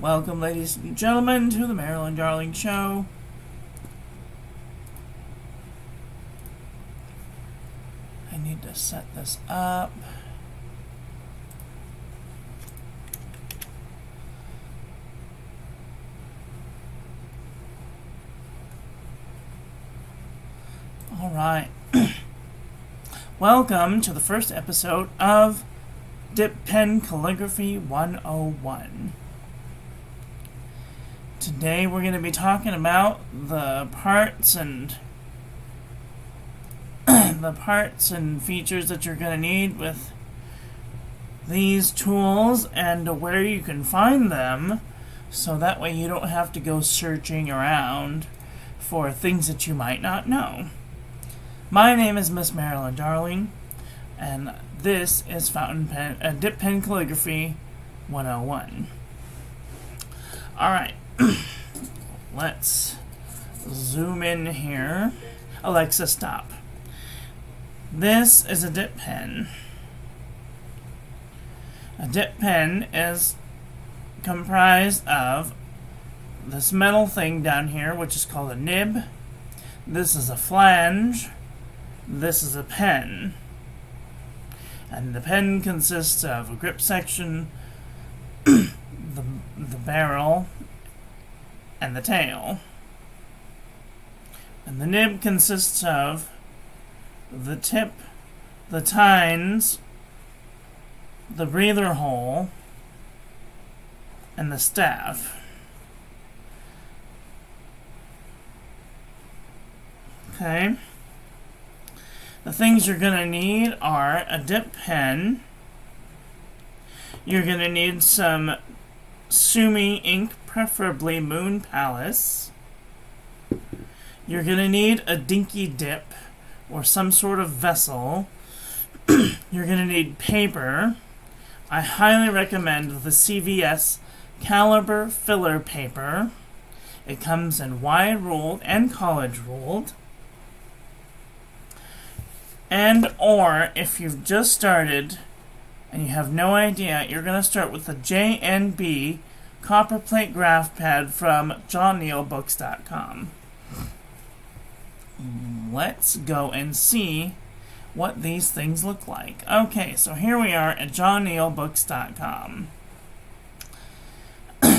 Welcome, ladies and gentlemen, to the Marilyn Darling Show. I need to set this up. All right. Welcome to the first episode of Pen Calligraphy 101. Today we're going to be talking about the parts and features that you're going to need with these tools and where you can find them, so that way you don't have to go searching around for things that you might not know. My name is Miss Marilyn Darling, and this is Dip Pen Calligraphy 101. Alright, let's zoom in here. Alexa, stop. This is a dip pen. A dip pen is comprised of this metal thing down here, which is called a nib. This is a flange. This is a pen. And the pen consists of a grip section, the barrel, and the tail. And the nib consists of the tip, the tines, the breather hole, and the staff. Okay. The things you're going to need are a dip pen. You're going to need some Sumi ink, preferably Moon Palace. You're going to need a dinky dip or some sort of vessel. You're going to need paper. I highly recommend the CVS Caliber filler paper. It comes in wide ruled and college ruled. And or if you've just started and you have no idea, you're going to start with the J&B Copperplate Graph Pad from johnneilbooks.com. Let's go and see what these things look like. Okay, so here we are at johnneilbooks.com.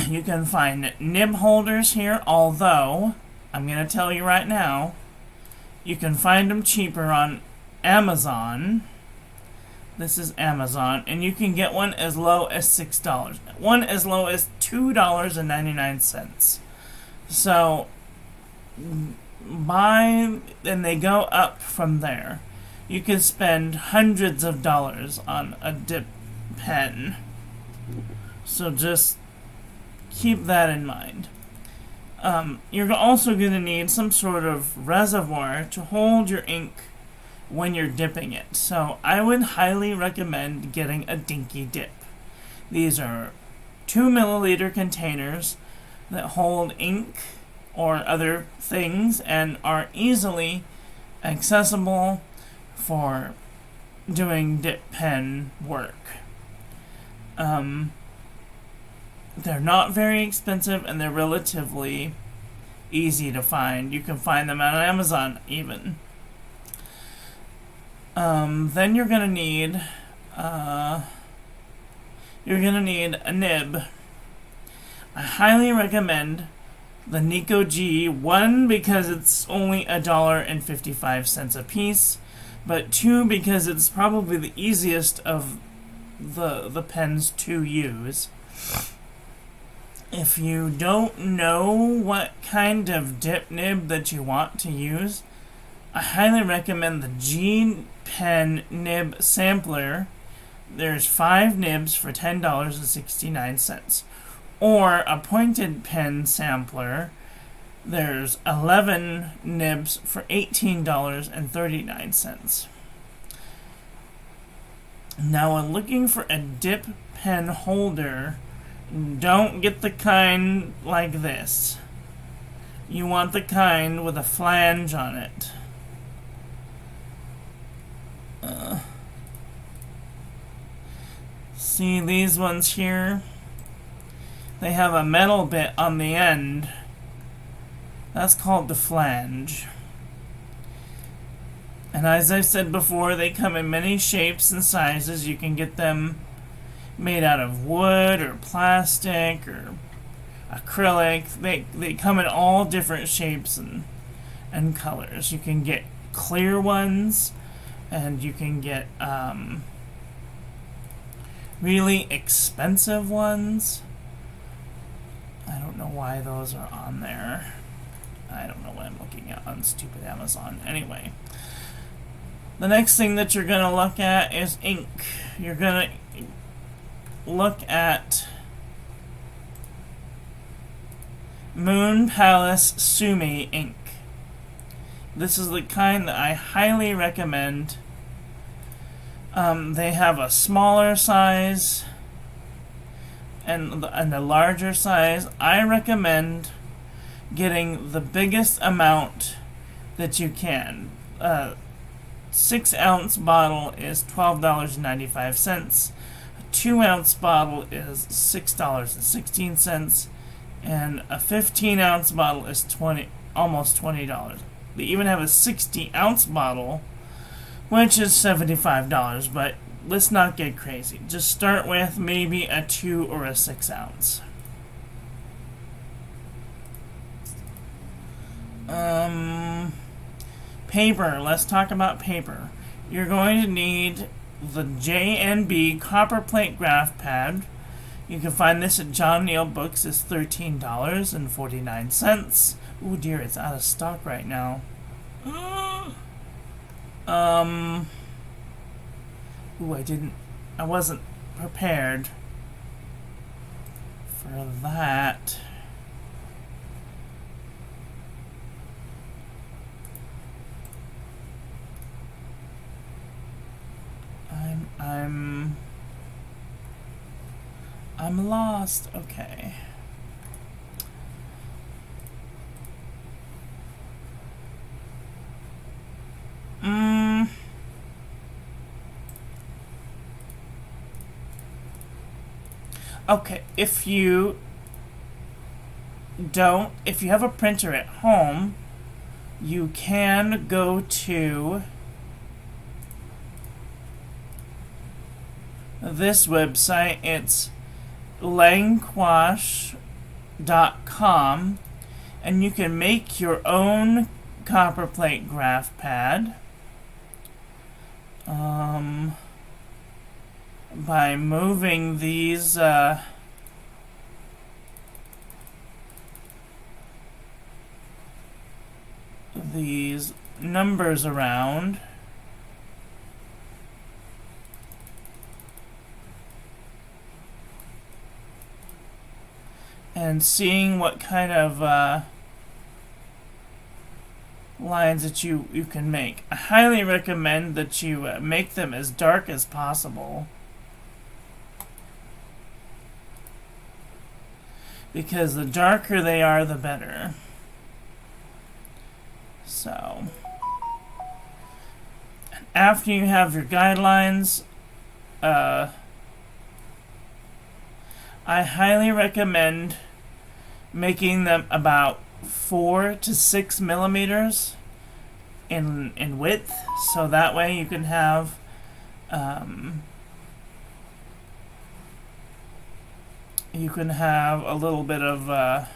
You can find nib holders here, although I'm going to tell you right now, you can find them cheaper on Amazon. This is Amazon, and you can get one as low as $6. One as low as $2.99. So buy, and they go up from there. You can spend hundreds of dollars on a dip pen. So just keep that in mind. You're also going to need some sort of reservoir to hold your ink when you're dipping it. So I would highly recommend getting a dinky dip. These are 2 milliliter containers that hold ink or other things and are easily accessible for doing dip pen work. They're not very expensive and they're relatively easy to find. You can find them on Amazon even. Then you're gonna need a nib. I highly recommend the Nico G, one because it's only $1.55 a piece, but two because it's probably the easiest of the pens to use. If you don't know what kind of dip nib that you want to use, I highly recommend the G Pen Nib Sampler. There's 5 nibs for $10.69. Or a pointed pen sampler. There's 11 nibs for $18.39. Now, when looking for a dip pen holder, don't get the kind like this. You want the kind with a flange on it. See these ones here? they have a metal bit on the end. That's called the flange. And as I said before, they come in many shapes and sizes. You can get them made out of wood or plastic or acrylic. They come in all different shapes and colors. You can get clear ones, and you can get really expensive ones. I don't know why those are on there. I don't know what I'm looking at on stupid Amazon. Anyway, the next thing that you're going to look at is ink. You're going to look at Moon Palace Sumi ink. This is the kind that I highly recommend. They have a smaller size and a larger size. I recommend getting the biggest amount that you can. 6-ounce bottle is $12.95. A 2-ounce bottle is $6.16, and a 15-ounce bottle is almost $20. They even have a 60-ounce bottle, which is $75, but let's not get crazy. Just start with maybe a 2 or a 6-ounce. Paper. Let's talk about paper. You're going to need the J&B copper plate graph pad. You can find this at John Neal Books. It's $13.49. Oh dear, it's out of stock right now. I wasn't prepared for that. I'm lost. Okay. Okay, if you have a printer at home, you can go to this website. It's langquash.com, and you can make your own copperplate graph pad by moving these numbers around. And seeing what kind of lines that you can make. I highly recommend that you make them as dark as possible, because the darker they are, the better. So, after you have your guidelines, I highly recommend making them about 4 to 6 millimeters in width, so that way you can have a little bit of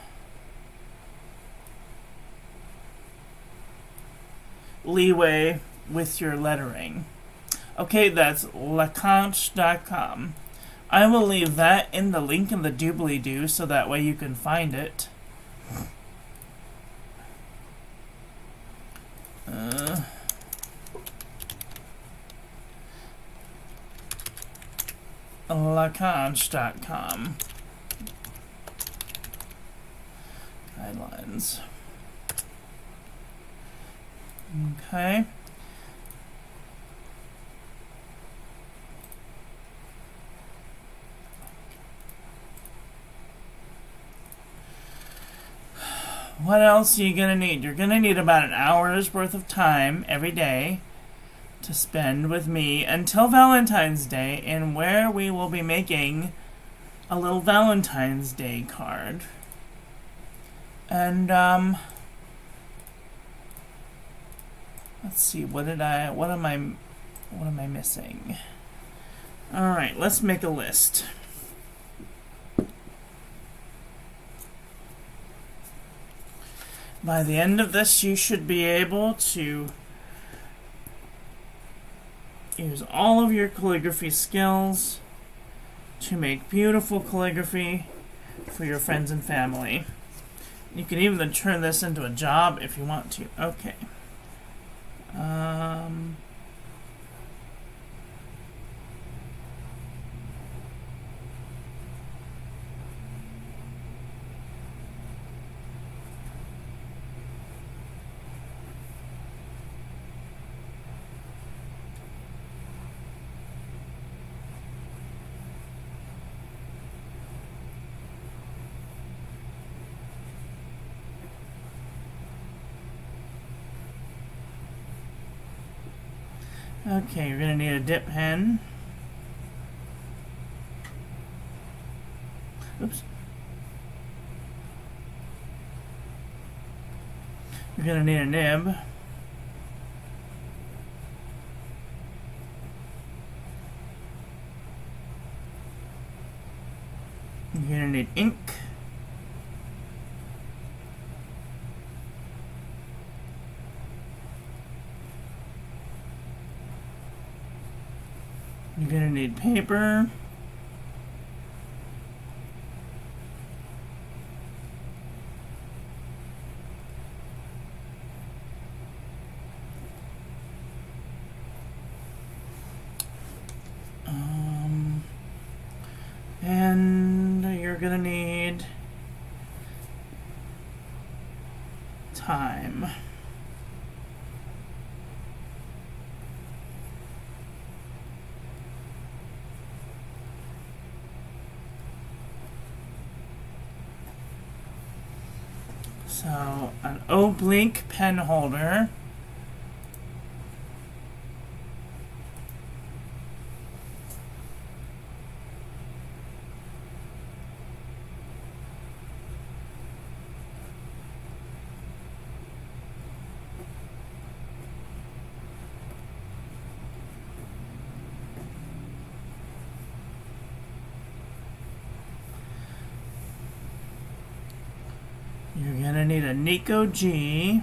leeway with your lettering. Okay, that's lacanche.com. I will leave that in the link in the doobly-doo, so that way you can find it. Lacanche.com. Guidelines. Okay. What else are you going to need? You're going to need about an hour's worth of time every day to spend with me until Valentine's Day, and where we will be making a little Valentine's Day card. And let's see, what am I missing? All right, let's make a list. By the end of this, you should be able to use all of your calligraphy skills to make beautiful calligraphy for your friends and family. You can even turn this into a job if you want to. Okay. Okay, you're going to need a dip pen. Oops. You're going to need a nib. You're going to need ink. You're going to need paper. And you're going to need time. So, an oblique pen holder. You're gonna need a Nico G.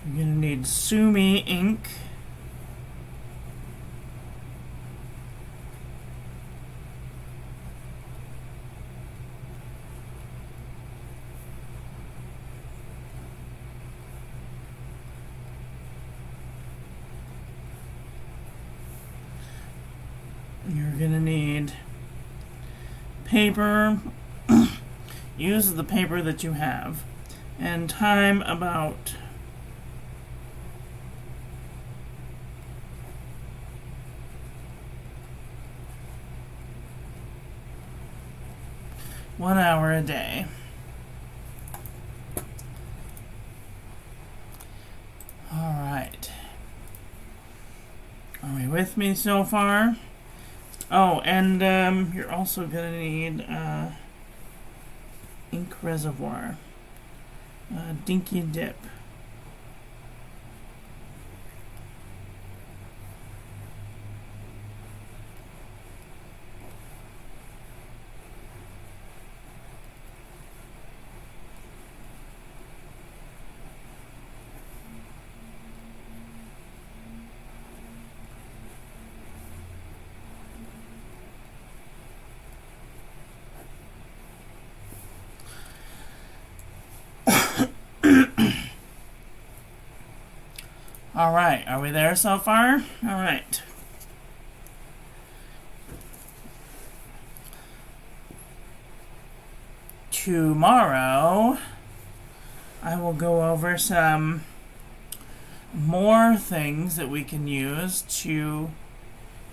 You're gonna need Sumi ink. You're gonna need paper. Use the paper that you have. And time about 1 hour a day. All right. Are we with me so far? Oh, and you're also gonna need ink reservoir, dinky dip. All right, are we there so far? All right. Tomorrow, I will go over some more things that we can use to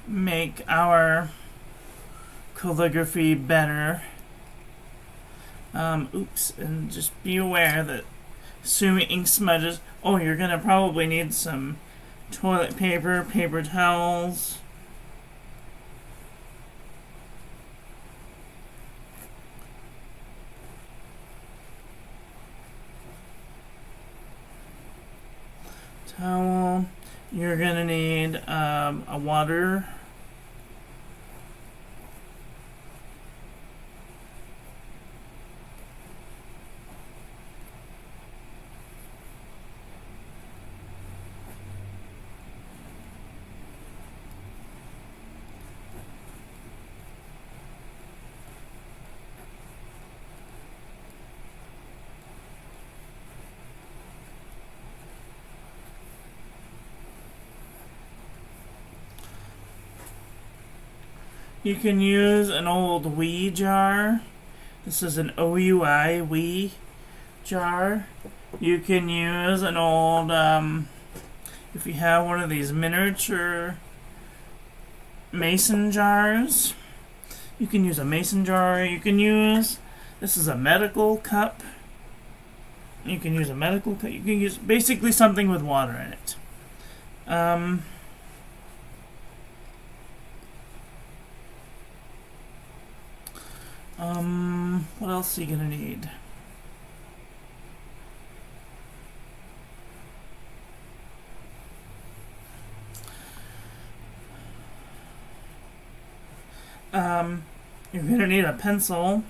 make our calligraphy better. Oops, and just be aware that assuming ink smudges, oh, you're gonna probably need some toilet paper, paper towels. Towel. You're gonna need a water. You can use an old wee jar. This is an OUI wee jar. You can use an old, if you have one of these miniature mason jars, you can use a mason jar. You can use, this is a medical cup. You can use a medical cup. You can use basically something with water in it. What else are you gonna need? You're gonna need a pencil.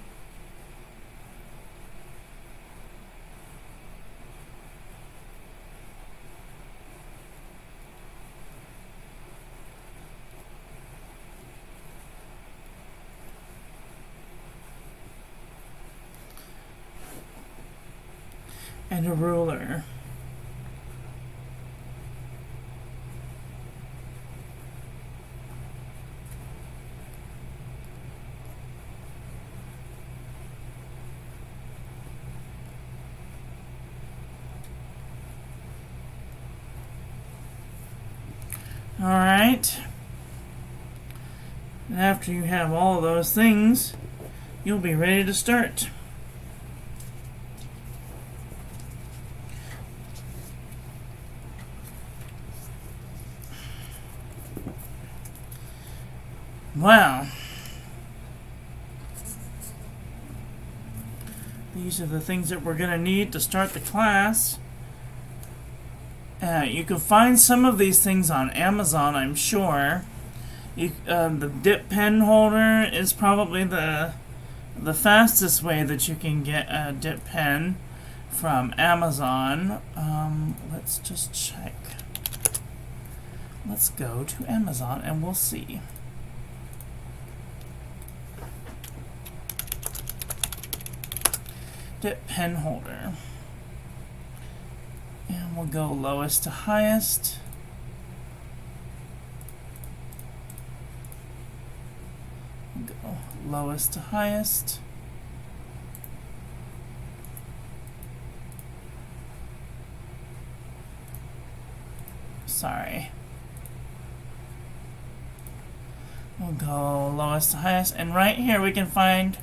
And a ruler. All right. And after you have all of those things, you'll be ready to start. Wow. These are the things that we're going to need to start the class. You can find some of these things on Amazon, I'm sure. The dip pen holder is probably the fastest way that you can get a dip pen from Amazon. Let's just check. Let's go to Amazon and we'll see. Dip pen holder. And we'll go lowest to highest. Go lowest to highest. Sorry. We'll go lowest to highest. And right here we can find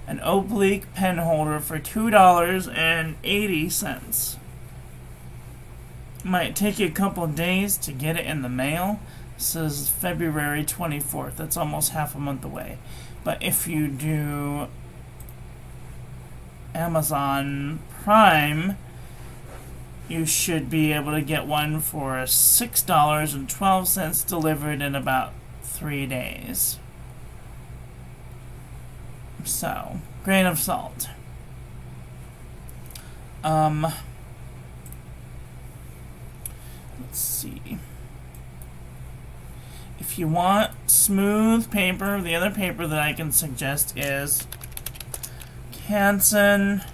an oblique pen holder for $2.80. Might take you a couple days to get it in the mail. This is February 24th. That's almost half a month away. But if you do Amazon Prime, you should be able to get one for $6.12 delivered in about 3 days. So, grain of salt. Let's see. If you want smooth paper, the other paper that I can suggest is Canson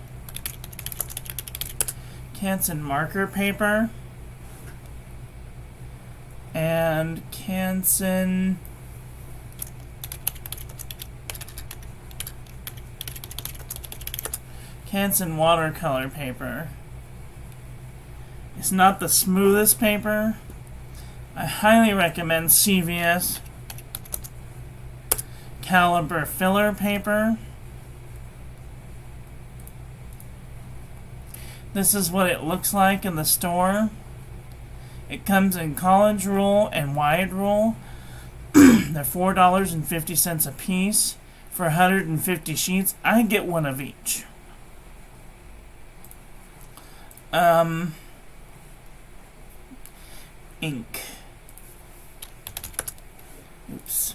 marker paper and Canson watercolor paper. It's not the smoothest paper. I highly recommend CVS caliber filler paper. This is what it looks like in the store. It comes in college rule and wide rule. They're $4.50 a piece for 150 sheets. I get one of each. Ink. Oops.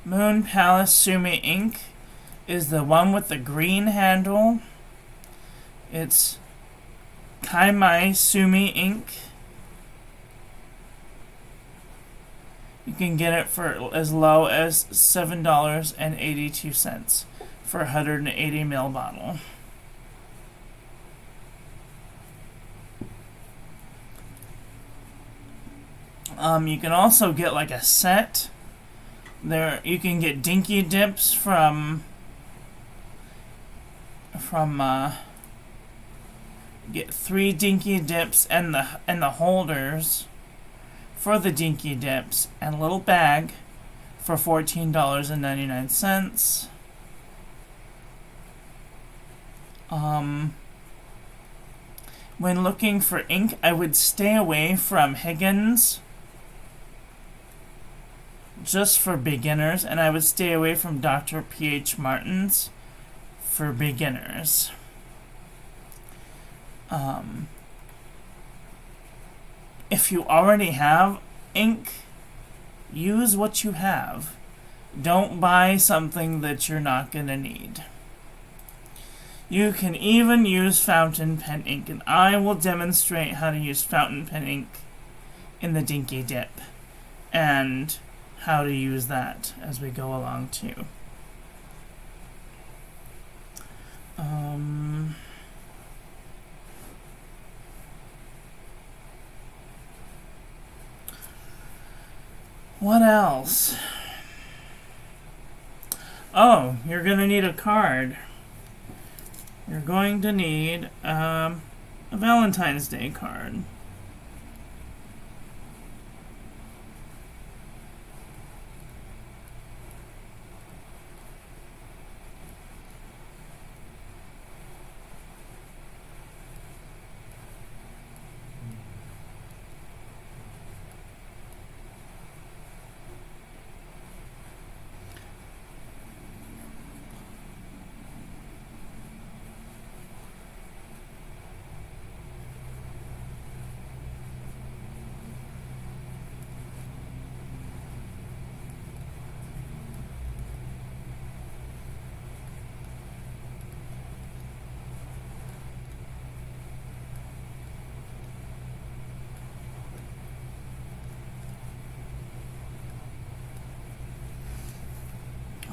Moon Palace Sumi ink is the one with the green handle. It's Kaimai Sumi ink. You can get it for as low as $7.82 for a 180 ml bottle. You can also get like a set. There you can get dinky dips from get 3 dinky dips and the holders for the dinky dips and a little bag for $14.99. When looking for ink, I would stay away from Higgins, just for beginners, and I would stay away from Dr. P.H. Martin's for beginners. If you already have ink, use what you have. Don't buy something that you're not going to need. You can even use fountain pen ink, and I will demonstrate how to use fountain pen ink in the Dinky Dip, and how to use that as we go along too. What else? Oh, you're going to need a card. You're going to need a Valentine's Day card.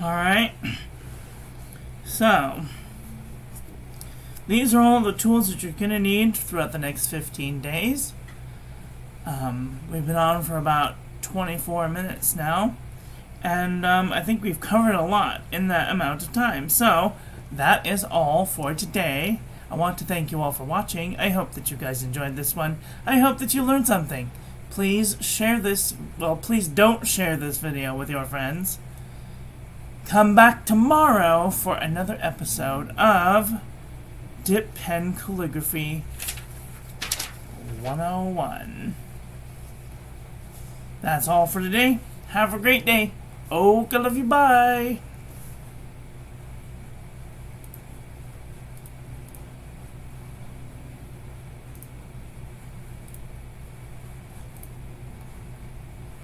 Alright, so these are all the tools that you're going to need throughout the next 15 days. We've been on for about 24 minutes now, and I think we've covered a lot in that amount of time. So that is all for today. I want to thank you all for watching. I hope that you guys enjoyed this one. I hope that you learned something. Please share this, well, please don't share this video with your friends. Come back tomorrow for another episode of Dip Pen Calligraphy 101. That's all for today. Have a great day. Okay, love you. Bye.